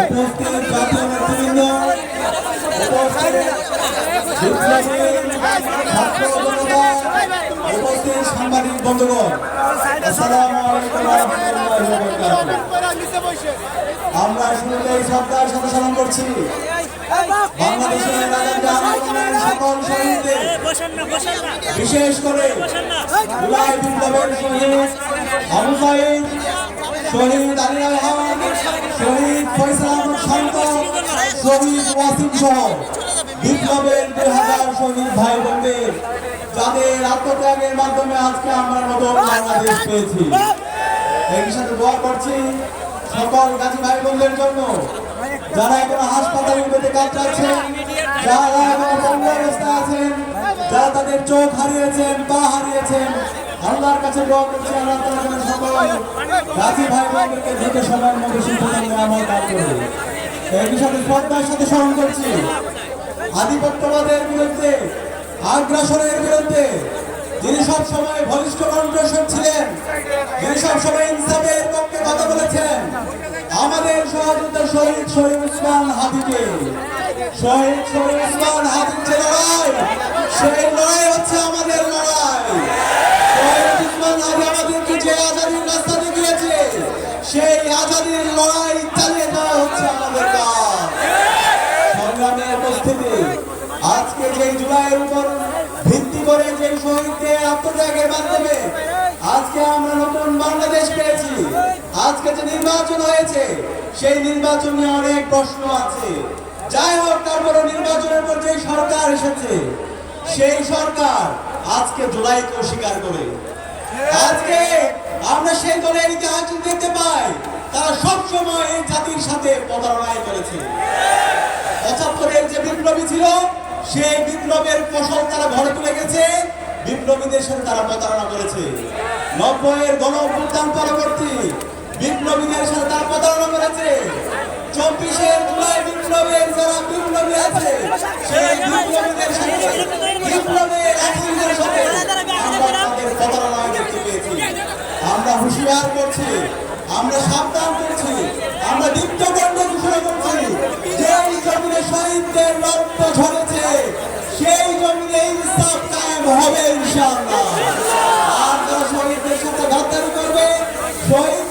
উপস্থিত জাতীয় নেতৃবৃন্দ, উপস্থিত সাংবাদিক বন্ধুগণ, আসসালামু আলাইকুম ওয়া রাহমাতুল্লাহি ওয়া বারাকাতুহু। আমরা শুরুতেই শ্রদ্ধার সাথে সালাম করছি বাংলাদেশের আন্দোলনের সকল শহীদদের, বিশেষ করে জুলাই বিপ্লবের শহীদ আবু সাঈদ, শহীদ আলী আলহাম, শহীদ ফয়সাল আহমদ শান্ত, শহীদ ওয়াসিম সহ বিপ্লবের 2000 শহীদ ভাই বোনদের, যাদের আত্মত্যাগের মাধ্যমে আজকে আমরা নতুন বাংলাদেশ পেয়েছি। এই সাথে দোয়া করছি সকল গাজী ভাই বোনদের জন্য, যারা এখন হাসপাতালে কাজ চাচ্ছেন, যারা এখন বন্ধ অবস্থায় আছেন, যারা তাদের চোখ হারিয়েছেন, পা হারিয়েছেন, আল্লাহর কাছে দোয়া করছি আল্লাহ তাআলা যেন সকল গাজী ভাই বোনদেরকে দ্রুত সময়ের মধ্যে সুস্থতা নিয়ামত দান করবে। এই সাথে শ্রদ্ধার সাথে স্মরণ করছি আধিপত্যবাদের বিরুদ্ধে, আগ্রাসনের বিরুদ্ধে যিনি সব সময় বলিষ্ঠ কণ্ঠস্বর ছিলেন, যিনি সব সময় ইনসাফের পক্ষে কথা বলেছেন, আমাদের সহযোদ্ধা শহীদ শরীফ ওসমান হাদিকে, শহীদ শরীফ ওসমান হাদির যে লড়াই, সেই লড়াই হচ্ছে আমাদের লড়াই। শহীদ ওসমান হাদি আমাদেরকে যে আজাদির রাস্তা দেখিয়েছে, সেই আজাদির লড়াই চালিয়ে যাওয়া হচ্ছে আমাদের কাজ। সংগ্রামের উপস্থিতি, আজকে যে জুলাইয়ের উপর ভিত্তি করে যে শহীদদের আত্মত্যাগের মাধ্যমে আজকে আমরা নতুন বাংলাদেশ পেয়েছি, আজকে যে নির্বাচন হয়েছে, সেই নির্বাচন নিয়ে অনেক প্রশ্ন আছে। যাই হোক, তারপরে নির্বাচনের পর যে সরকার এসেছে, সেই সরকার আজকে জুলাইকে অস্বীকার করে। আজকে আমরা সেই দলের ইতিহাস দেখতে পাই, তারা সবসময় এই জাতির সাথে প্রতারণাই করেছে। ৭৫-এর যে বিপ্লবী ছিল, সেই বিপ্লবের ফসল তারা ঘরে তুলে গেছে, বিপ্লবীদের সাথে তারা প্রতারণা করেছে। ৯০-এর গণ অভ্যুত্থান পরবর্তী বিপ্লবীদের সাথে তারা প্রতারণা করেছে। ২৪-এর জুলাই বিপ্লবের যারা বিপ্লবী আছে, সেই বিপ্লবীদের সাথে, বিপ্লবের আসামিদের সাথে আমরা তাদের প্রতারণা দেখতে পেয়েছি। আমরা হুঁশিয়ার করছি, আমরা সাবধান করছি, আমরা দীপ্ত কণ্ঠ ঘোষণা করছি, যেই জমিনে শহীদদের রক্ত ঝরেছে, সেই জমিনে ইনসাফ কায়েম হবে ইনশাআল্লাহ। আর যারা শহীদদের সাথে গাদ্দারি করবে, শহীদ